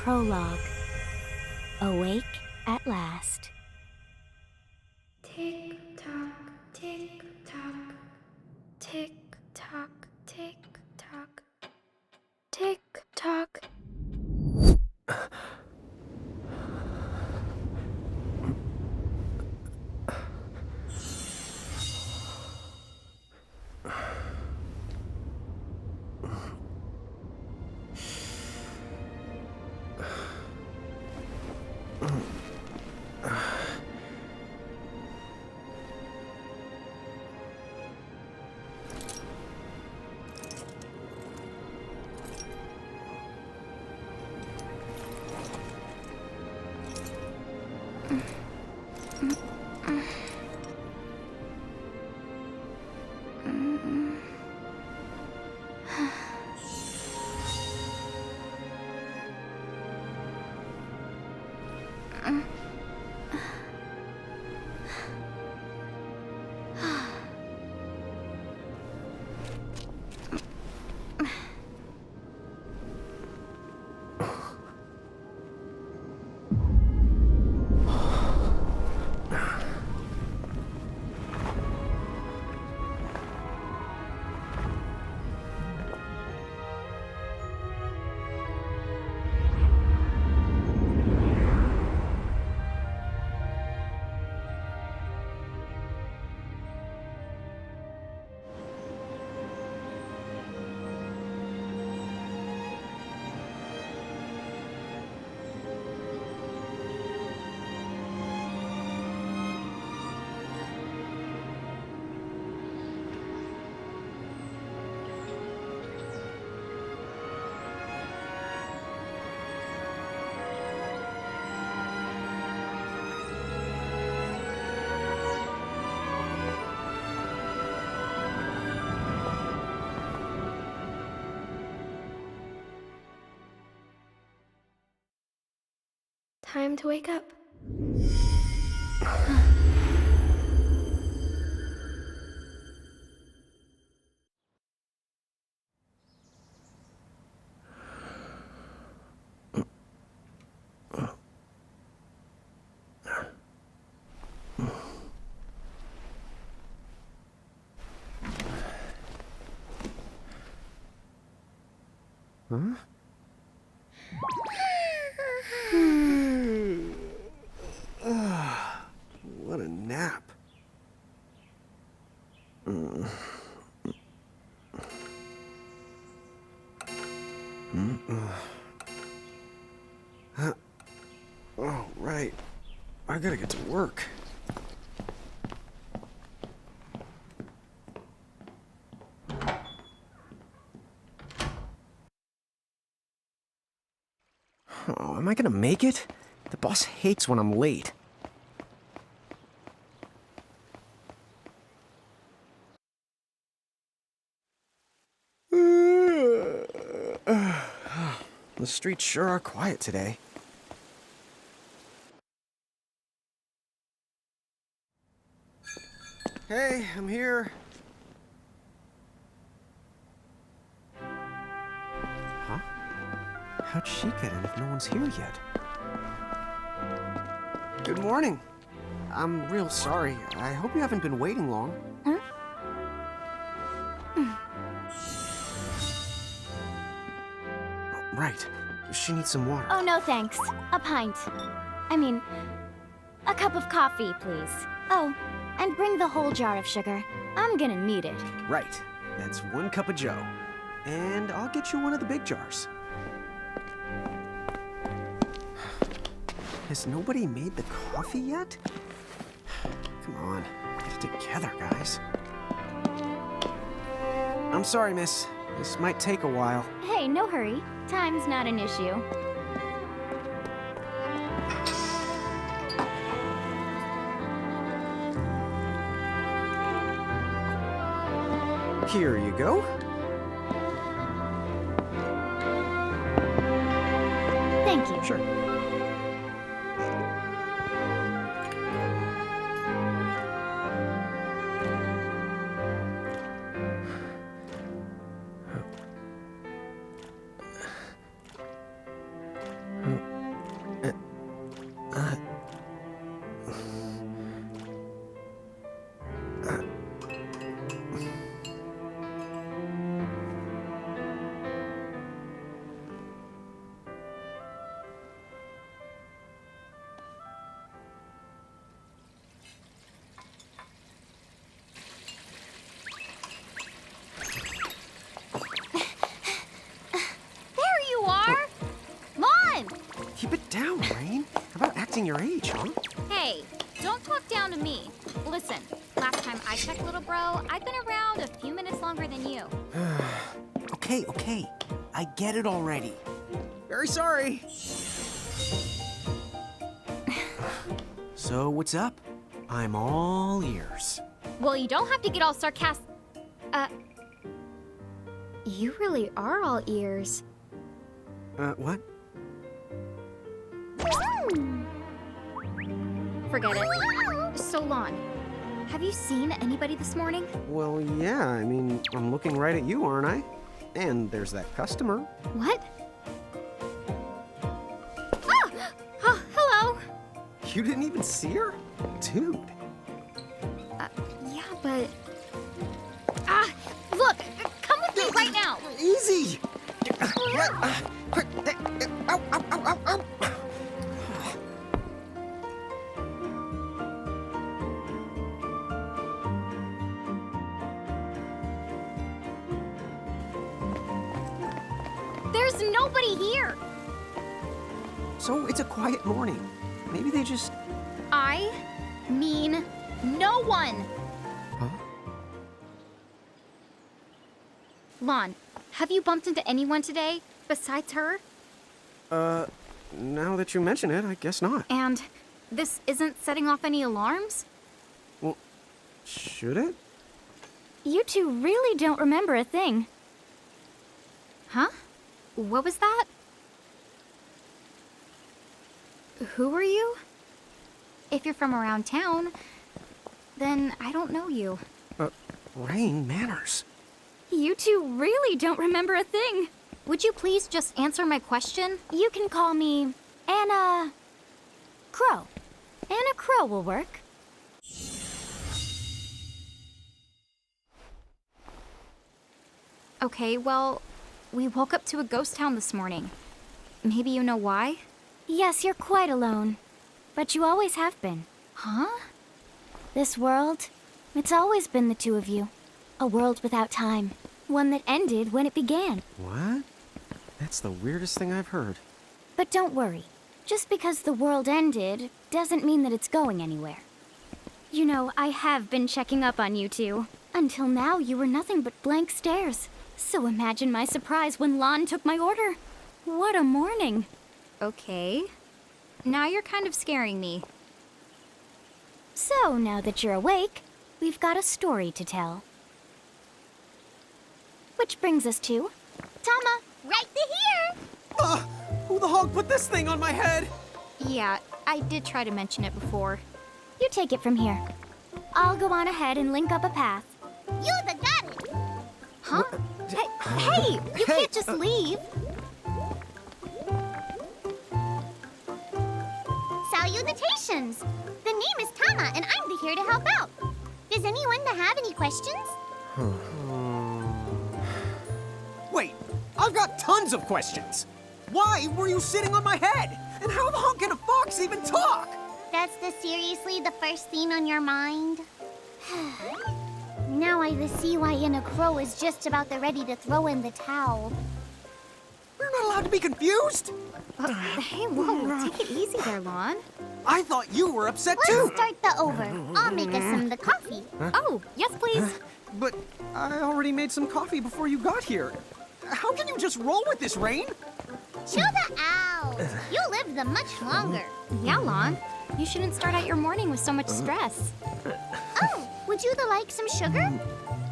Prologue. Awake at last. Tick tock, tick tock, tick tock, tick tock, tick tock. Time to wake up. Huh? What a nap. Oh, right. I gotta get to work. Oh, am I gonna make it? The boss hates when I'm late. The streets sure are quiet today. Hey, I'm here. Huh? How'd she get in if no one's here yet? Good morning. I'm real sorry. I hope you haven't been waiting long. Huh? Right. She needs some water. Oh, no thanks. A pint. I mean, a cup of coffee, please. Oh, and bring the whole jar of sugar. I'm gonna need it. Right. That's 1 cup of joe. And I'll get you one of the big jars. Has nobody made the coffee yet? Come on, get it together, guys. I'm sorry, miss. This might take a while. Hey, no hurry. Time's not an issue. Here you go. Thank you. Sure. Keep it down, Rain. How about acting your age, huh? Hey, don't talk down to me. Listen, last time I checked, little bro, I've been around a few minutes longer than you. Okay. I get it already. Very sorry. So, what's up? I'm all ears. Well, you don't have to get all sarcastic. You really are all ears. What? Forget it. So, Lon, have you seen anybody this morning? Well, yeah, I mean, I'm looking right at you, aren't I? And there's that customer. What? Oh, hello. You didn't even see her? Dude. Yeah, but... look, come with me right now. Easy! Ow, ow, ow, ow, ow. There's nobody here. So it's a quiet morning. Maybe they just... I mean no one. Huh? Lon, have you bumped into anyone today besides her? Now that you mention it, I guess not. And this isn't setting off any alarms? Well, should it? You two really don't remember a thing. Huh? What was that? Who are you? If you're from around town, then I don't know you. Rain, manners. You two really don't remember a thing. Would you please just answer my question? You can call me Anna Crow. Anna Crow will work. Okay, well, we woke up to a ghost town this morning. Maybe you know why? Yes, you're quite alone. But you always have been. Huh? This world, it's always been the two of you. A world without time. One that ended when it began. What? That's the weirdest thing I've heard. But don't worry. Just because the world ended doesn't mean that it's going anywhere. You know, I have been checking up on you two. Until now, you were nothing but blank stares. So imagine my surprise when Lon took my order. What a morning. Okay. Now you're kind of scaring me. So, now that you're awake, we've got a story to tell. Which brings us to... Tama, right here! Who the hog put this thing on my head? Yeah, I did try to mention it before. You take it from here. I'll go on ahead and link up a path. You got it! Huh? Hey, you can't just leave. Salutations! The name is Tama, and I'm here to help out. Does anyone have any questions? Wait, I've got tons of questions. Why were you sitting on my head? And how the hell can a fox even talk? That's seriously the first thing on your mind? Now I see why Anna Crow is just about ready to throw in the towel. We're not allowed to be confused. Hey, whoa, take it easy there, Lon. I thought you were upset Let's too. start the over. I'll make us some the coffee. Oh, yes, please. But I already made some coffee before you got here. How can you just roll with this, Rain? Chill the out. You live the much longer. Yeah, Lon. You shouldn't start out your morning with so much stress. Oh, would you like some sugar?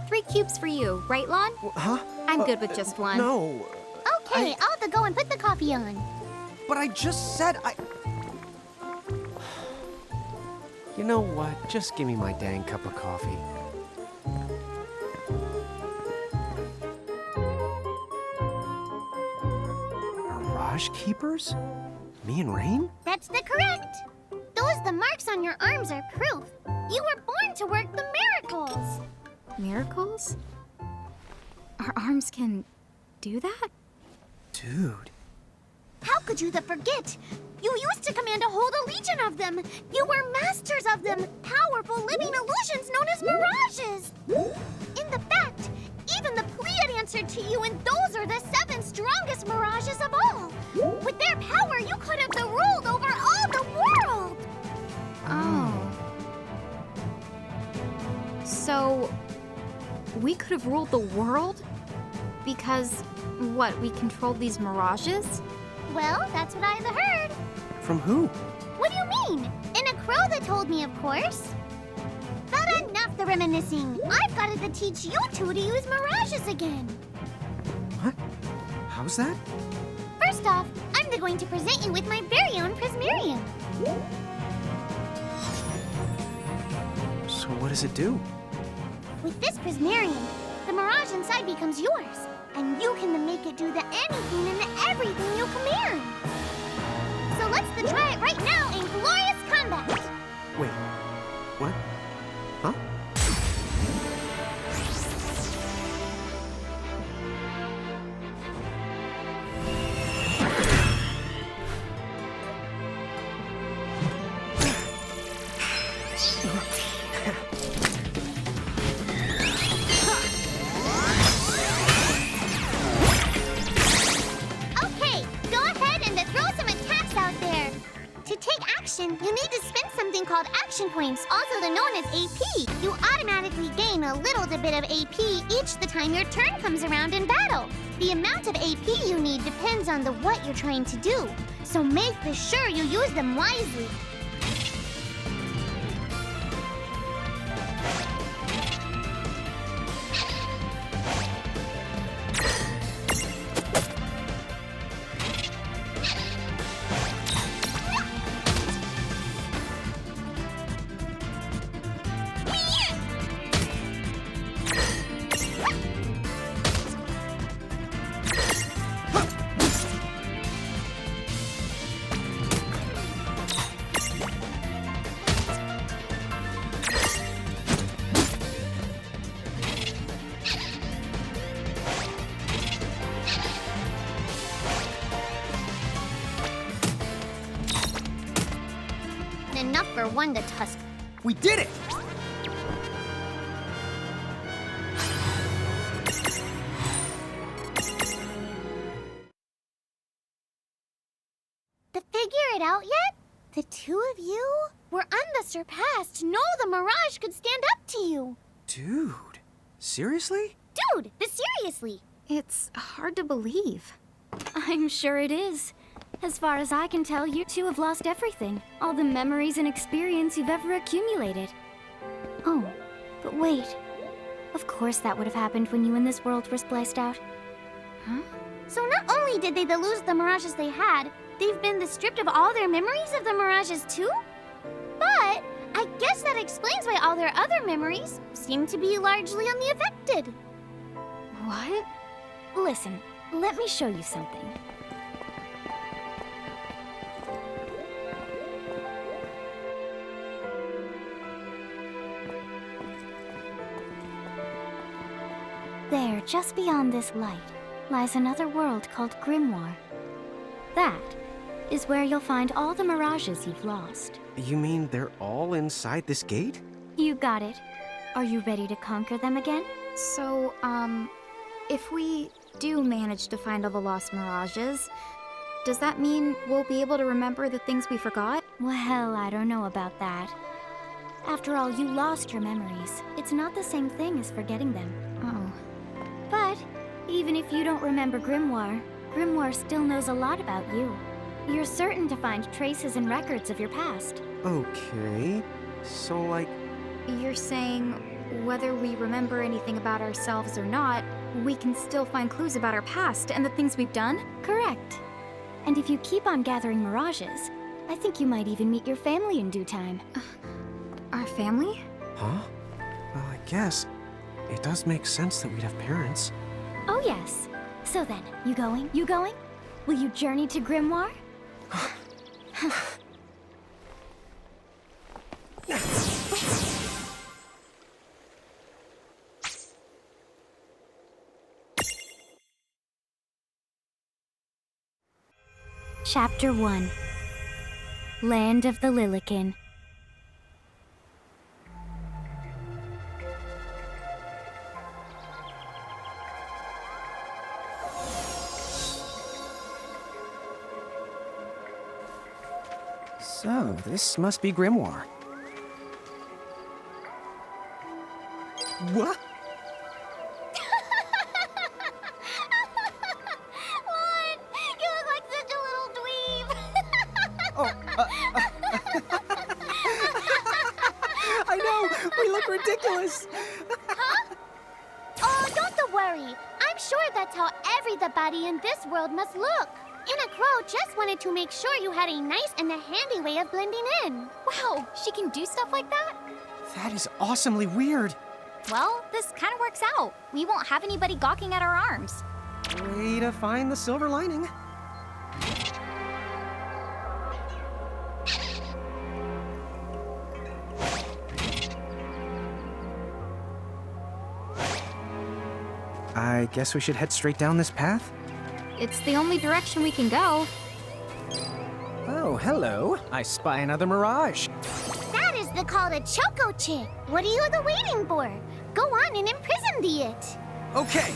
3 cubes for you, right, Lon? Huh? I'm good with just one. No. Okay, I'll go and put the coffee on. But I just said I... You know what? Just give me my dang cup of coffee. Mirage Keepers? Me and Rain? That's correct. The marks on your arms are proof. You were born to work the miracles. Miracles? Our arms can do that? Dude. How could you forget? You used to command a whole legion of them. You were masters of them, powerful living illusions known as mirages. In the fact, even the Pleiad answered to you, and those are the 7 strongest mirages of all. With their power, you could have the could have ruled the world? Because, what, we controlled these mirages? Well, that's what I've heard. From who? What do you mean? In a crow that told me, of course. But enough the reminiscing. I've got to teach you two to use Mirages again. What? How's that? First off, I'm going to present you with my very own Prismarium. So what does it do? With this Prismarium, the Mirage inside becomes yours, and you can make it do the anything and the everything you command. So let's try it right now in glorious combat. Wait, what? Huh? You need to spend something called action points, also known as AP. You automatically gain a little bit of AP each the time your turn comes around in battle. The amount of AP you need depends on what you're trying to do, so make sure you use them wisely. Enough for one to tusk. We did it! To figure it out yet? The two of you were unsurpassed. No, the Mirage could stand up to you. Dude, seriously? Dude, seriously. It's hard to believe. I'm sure it is. As far as I can tell, you two have lost everything. All the memories and experience you've ever accumulated. Oh, but wait. Of course that would have happened when you and this world were spliced out. Huh? So not only did they lose the Mirages they had, they've been stripped of all their memories of the Mirages too? But I guess that explains why all their other memories seem to be largely unaffected. What? Listen, let me show you something. There, just beyond this light, lies another world called Grymoire. That is where you'll find all the Mirages you've lost. You mean they're all inside this gate? You got it. Are you ready to conquer them again? So, if we do manage to find all the lost Mirages, does that mean we'll be able to remember the things we forgot? Well, I don't know about that. After all, you lost your memories. It's not the same thing as forgetting them. Oh. But even if you don't remember Grymoire, Grymoire still knows a lot about you. You're certain to find traces and records of your past. Okay, so like... You're saying whether we remember anything about ourselves or not, we can still find clues about our past and the things we've done? Correct. And if you keep on gathering Mirages, I think you might even meet your family in due time. Our family? Huh? Well, I guess it does make sense that we'd have parents. Oh yes. So then, you going? You going? Will you journey to Grymoire? Chapter 1. Land of the Lilican. So, this must be Grymoire. What? I know, we look ridiculous. Oh, don't worry. I'm sure that's how everybody in this world must look. Inna Crow just wanted to make sure you had a nice and a handy way of blending in. Wow, she can do stuff like that? That is awesomely weird. Well, this kind of works out. We won't have anybody gawking at our arms. Way to find the silver lining. I guess we should head straight down this path? It's the only direction we can go. Oh, hello. I spy another Mirage. That is the call to Choco Chick. What are you waiting for? Go on and imprison the it. Okay.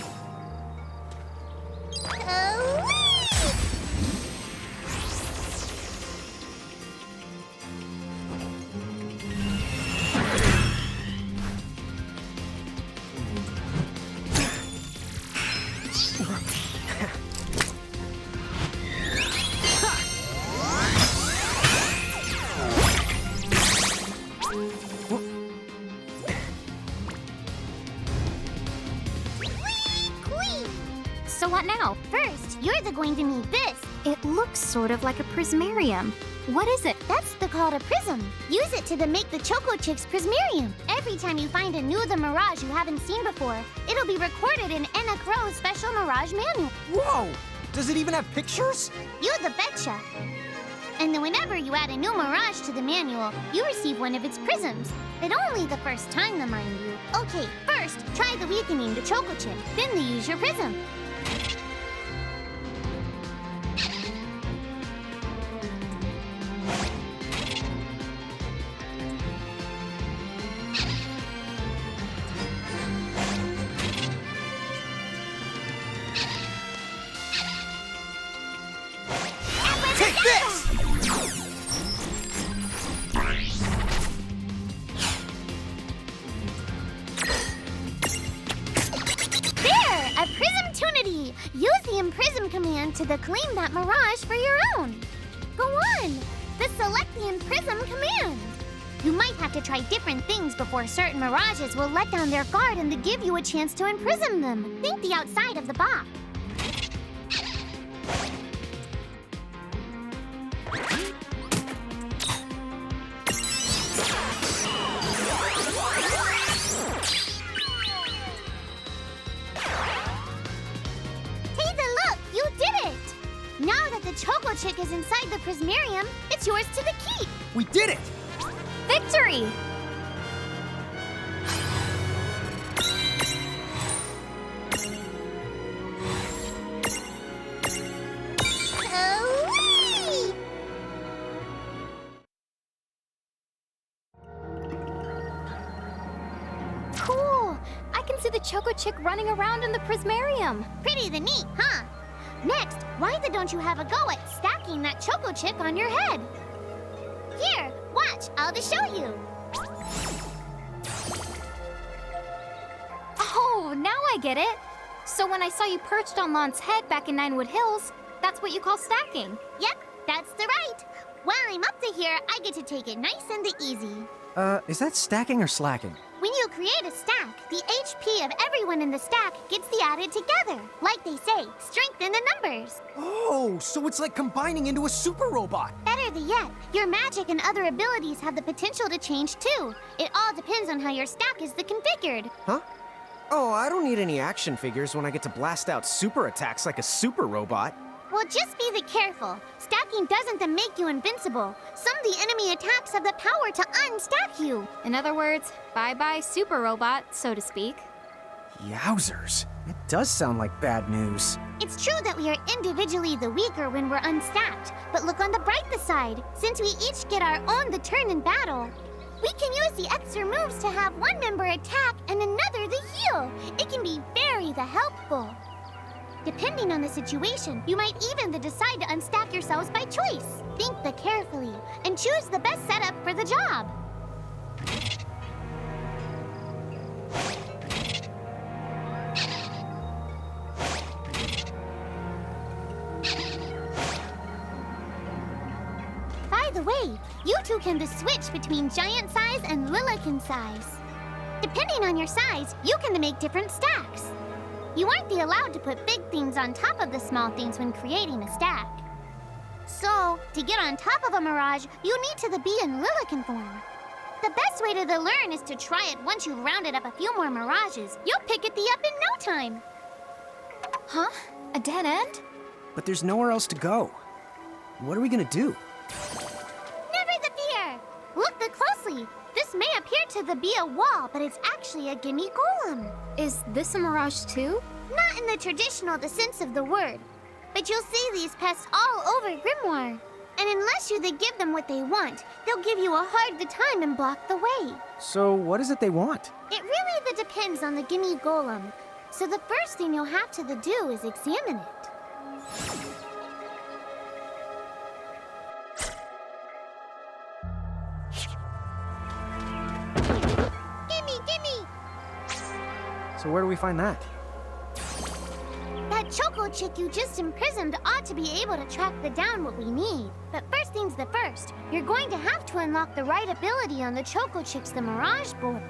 So what now? First, you're going to need this. It looks sort of like a prismarium. What is it? That's the call to Prism. Use it to make the Choco Chick's Prismarium. Every time you find a new Mirage you haven't seen before, it'll be recorded in Inna Crow's special Mirage manual. Whoa! Does it even have pictures? You the betcha. And then whenever you add a new Mirage to the manual, you receive one of its prisms. But only the first time, mind you. Okay, first, try the weakening the Choco Chick. Then they use your prism. Take this! There! A Prism Tunity! Use the Imprism command to claim that Mirage for your own. Go on! The Select the Imprism command. You might have to try different things before certain Mirages will let down their guard and give you a chance to imprison them. Think the outside of the box. Now that the Choco Chick is inside the Prismarium, it's yours to the keep. We did it! Victory! Hooray! Cool! I can see the Choco Chick running around in the Prismarium. Pretty the neat, huh? Next, why don't you have a go at stacking that Choco Chick on your head? Here, watch, I'll just show you. Oh, now I get it. So when I saw you perched on Lon's head back in Ninewood Hills, that's what you call stacking. Yep, that's the right. While I'm up to here, I get to take it nice and easy. Is that stacking or slacking? When you create a stack, the HP of everyone in the stack gets added together. Like they say, strength in the numbers. Oh, so it's like combining into a super robot. Better yet, your magic and other abilities have the potential to change too. It all depends on how your stack is configured. Huh? Oh, I don't need any action figures when I get to blast out super attacks like a super robot. Well, just be careful. Stacking doesn't make you invincible. Some of the enemy attacks have the power to unstack you. In other words, bye-bye super robot, so to speak. Yowzers. It does sound like bad news. It's true that we are individually the weaker when we're unstacked, but look on the brighter side. Since we each get our own turn in battle, we can use the extra moves to have one member attack and another heal. It can be very helpful. Depending on the situation, you might even decide to unstack yourselves by choice. Think carefully and choose the best setup for the job. By the way, you two can switch between giant size and Lilican size. Depending on your size, you can make different stacks. You aren't allowed to put big things on top of the small things when creating a stack. So, to get on top of a Mirage, you need to be in Lilican form. The best way to learn is to try it once you've rounded up a few more Mirages. You'll pick it up in no time. Huh? A dead end? But there's nowhere else to go. What are we gonna do? Never the fear! Look closely. This may appear to be a wall, but it's actually a gimme golem. Is this a Mirage too? Not in the traditional sense of the word. But you'll see these pests all over Grymoire. And unless you give them what they want, they'll give you a hard time and block the way. So what is it they want? It really depends on the gimme golem. So the first thing you'll have to do is examine it. Gimme! So where do we find that? That Choco chick you just imprisoned ought to be able to track down what we need. But first things first, you're going to have to unlock the right ability on the Choco chick's Mirage board.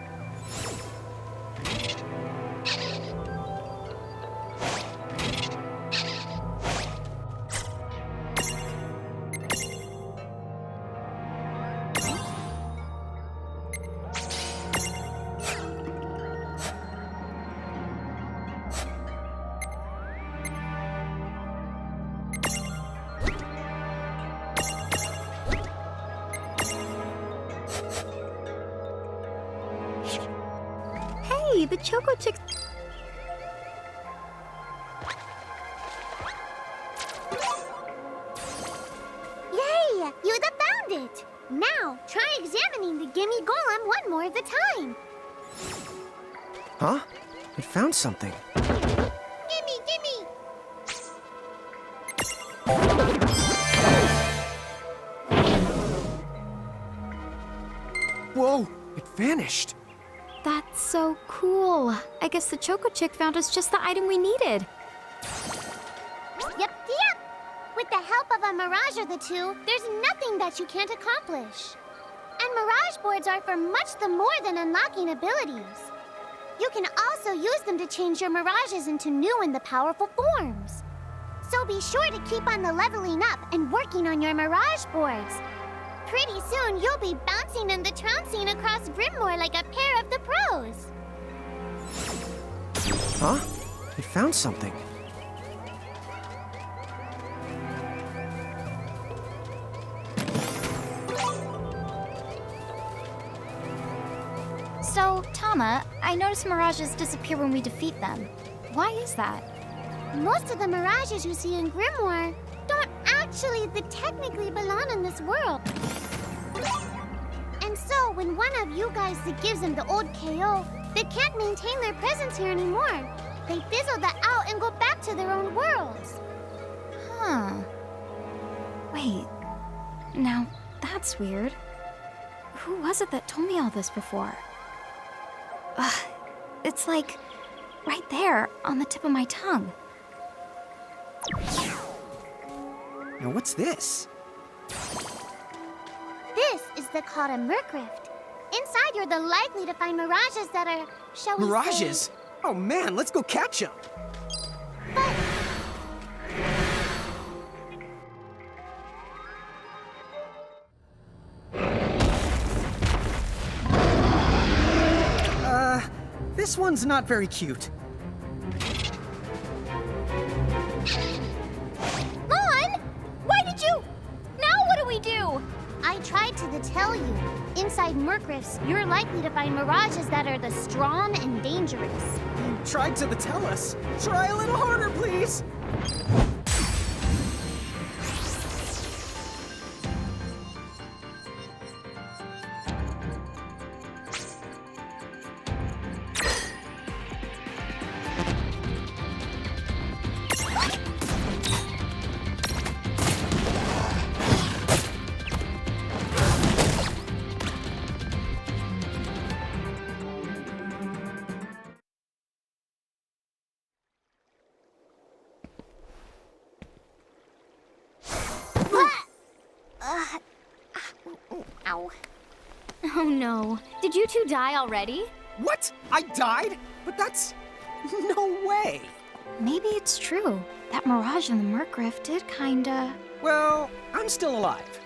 Hey, the Choco Chick. Yay! You found it! Now, try examining the gimme golem one more time. Huh? I found something. Gimme! Whoa! It vanished! That's so cool. I guess the Choco Chick found us just the item we needed. Yep. With the help of a Mirage or two, there's nothing that you can't accomplish. And Mirage boards are for much more than unlocking abilities. You can also use them to change your Mirages into new and powerful forms. So be sure to keep on leveling up and working on your Mirage boards. Pretty soon, you'll be bouncing and trouncing across Grymoire like a pair of the pros. Huh? I found something. So, Tama, I noticed Mirages disappear when we defeat them. Why is that? Most of the Mirages you see in Grymoire don't actually technically belong in this world. And so, when one of you guys gives them the old KO, they can't maintain their presence here anymore. They fizzle out and go back to their own worlds. Huh. Wait. Now, that's weird. Who was it that told me all this before? It's like right there on the tip of my tongue. Now what's this? This is called a Murkrift. Inside, you're likely to find Mirages that are, shall we say... Mirages? Oh man, let's go catch them! But... This one's not very cute. Mon! Why did you... Now what do we do? I tried to tell you. Inside Murkrifts, you're likely to find Mirages that are strong and dangerous. You tried to tell us. Try a little harder, please! Ow. Oh no. Did you two die already? What? I died? But that's... no way. Maybe it's true. That Mirage and the Murkrift did kinda... Well, I'm still alive.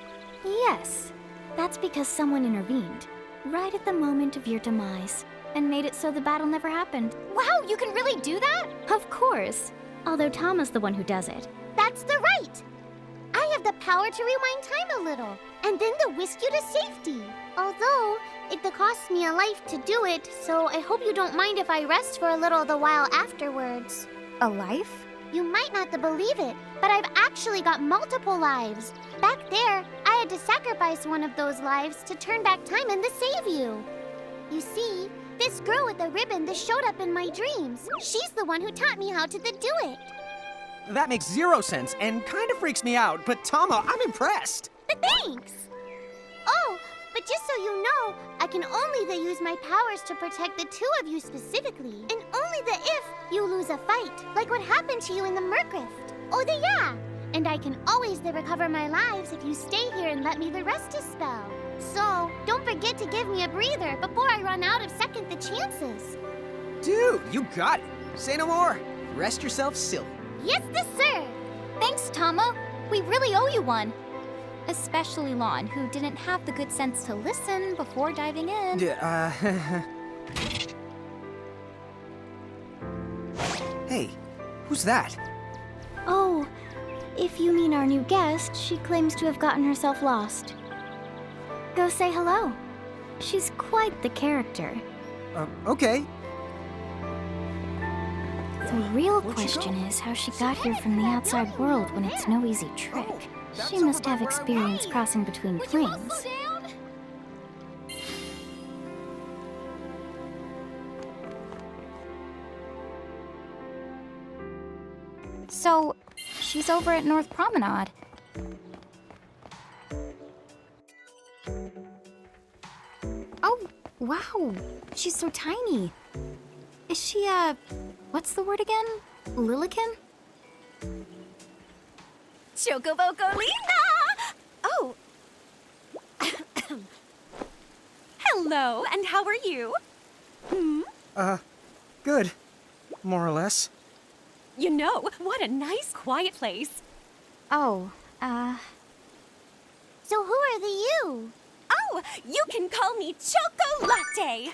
Yes. That's because someone intervened, right at the moment of your demise, and made it so the battle never happened. Wow, you can really do that? Of course. Although Tama's the one who does it. That's the right! I have the power to rewind time a little, and then to whisk you to safety. Although, it costs me a life to do it, so I hope you don't mind if I rest for a little the while afterwards. A life? You might not believe it, but I've actually got multiple lives. Back there, I had to sacrifice one of those lives to turn back time and to save you. You see, this girl with the ribbon that showed up in my dreams, she's the one who taught me how to do it. That makes zero sense and kind of freaks me out, but Tama, I'm impressed. Thanks! Oh, but just so you know, I can only use my powers to protect the two of you specifically, and only if you lose a fight, like what happened to you in the Murkrift. Oh, yeah! And I can always recover my lives if you stay here and let me rest a spell. So, don't forget to give me a breather before I run out of second the chances. Dude, you got it. Say no more. Rest yourself silly. Yes, sir! Thanks, Tama. We really owe you one. Especially Lon, who didn't have the good sense to listen before diving in. Hey, who's that? Oh, if you mean our new guest, she claims to have gotten herself lost. Go say hello. She's quite the character. Okay. The real Where'd she question go? is how she got here from the outside world when it's no easy trick. That's She must over have by where I experience was. crossing between planes. So, she's over at North Promenade. Oh, wow. She's so tiny. Is she, what's the word again? Lilican? Chocobocolina! Oh. Hello, and how are you? Good. More or less. You know, what a nice, quiet place. Oh, So who are the you? Oh, you can call me Choco Latte.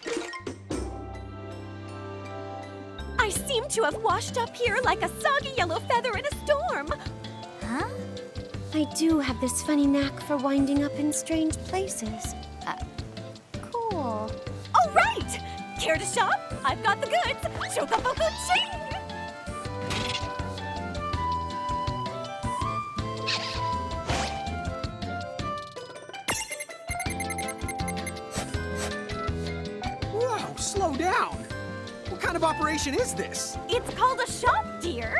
I seem to have washed up here like a soggy yellow feather in a storm. huh? I do have this funny knack for winding up in strange places. Cool. All right! Care to shop? I've got the goods. Chocoboco ching! Whoa, slow down. What kind of operation is this? It's called a shop, dear.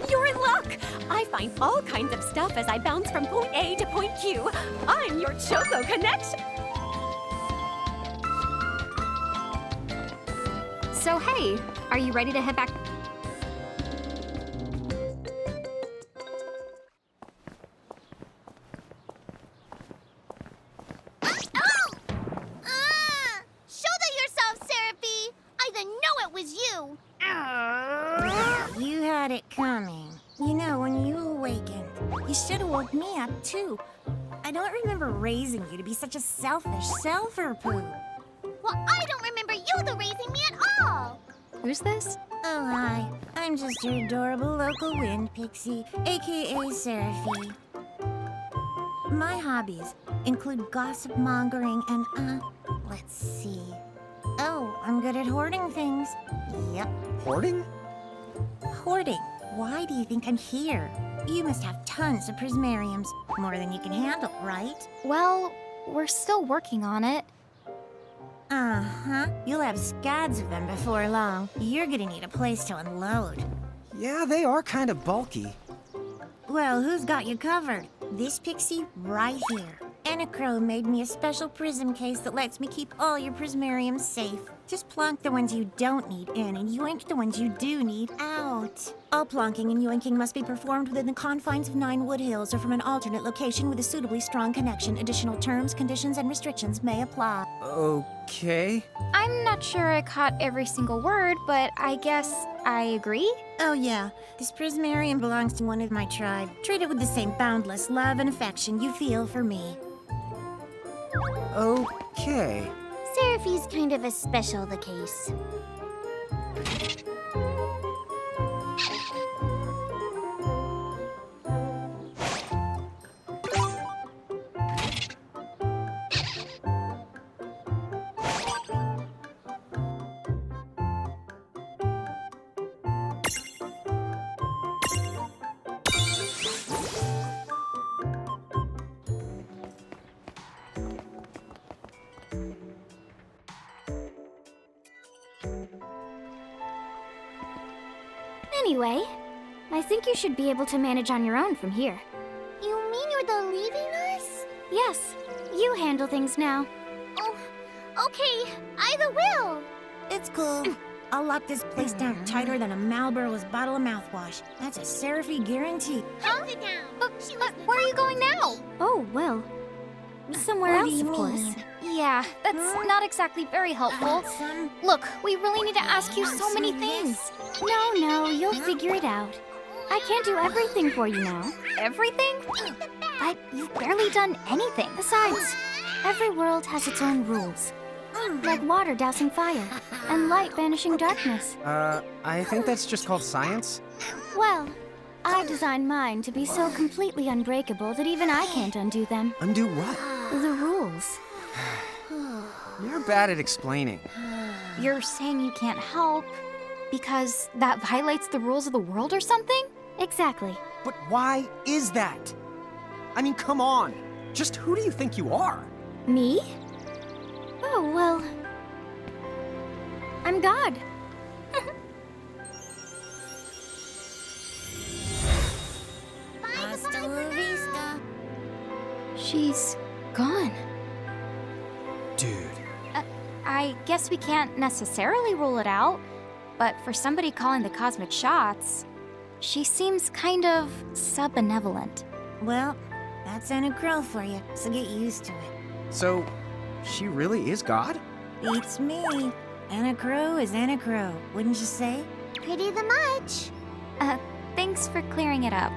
You're in luck. I find all kinds of stuff as I bounce from point A to point Q. I'm your Choco connection. So, hey, are you ready to head back? Shoulder yourself, Seraphie! I didn't know it was you! You had it coming. You know, when you awakened, you should have woke me up too. I don't remember raising you to be such a selfish self-poo. Well, I don't remember you raising me at all! Who's this? Oh, hi. I'm just your adorable local wind pixie, aka Seraphie. My hobbies include gossip mongering and, let's see. Oh, I'm good at hoarding things. Yep, Hoarding? hoarding. Why do you think I'm here? You must have tons of prismariums, more than you can handle, right? Well, we're still working on it. Uh-huh. You'll have scads of them before long. You're gonna need a place to unload. Yeah, they are kind of bulky. Well, who's got you covered? This pixie right here. Anacro made me a special prism case that lets me keep all your prismariums safe. Just plonk the ones you don't need in and yoink the ones you do need out. All plonking and yoinking must be performed within the confines of 9 Wood Hills or from an alternate location with a suitably strong connection. Additional terms, conditions, and restrictions may apply. Okay. I'm not sure I caught every single word, but I guess I agree. Oh yeah, this Prismarium belongs to one of my tribe. Treat it with the same boundless love and affection you feel for me. Okay. Seraphi's kind of a special the case. Anyway, I think you should be able to manage on your own from here. You mean you're the leaving us? Yes, you handle things now. Oh, okay. Either will. It's cool. I'll lock this place down tighter than a Marlboro's bottle of mouthwash. That's a Seraphy guarantee. Hold it down. But where are you going now? Oh, well, somewhere What do else, you of course. mean? Yeah, that's not exactly very helpful. Look, we really need to ask you so many things. No, you'll figure it out. I can't do everything for you now. Everything? But you've barely done anything. Besides, every world has its own rules. Like water dousing fire, and light banishing darkness. I think that's just called science. Well, I designed mine to be so completely unbreakable that even I can't undo them. Undo what? The rules. You're bad at explaining. You're saying you can't help because that violates the rules of the world or something? Exactly. But why is that? I mean, come on. Just who do you think you are? Me? Oh, well, I'm God. Hasta la vista. She's gone. Dude. I guess we can't necessarily rule it out, but for somebody calling the cosmic shots, she seems kind of sub-benevolent. Well, that's Anna Crow for you, so get used to it. So, she really is God? Beats me. Anna Crow is Anna Crow, wouldn't you say? Pretty the much. Thanks for clearing it up.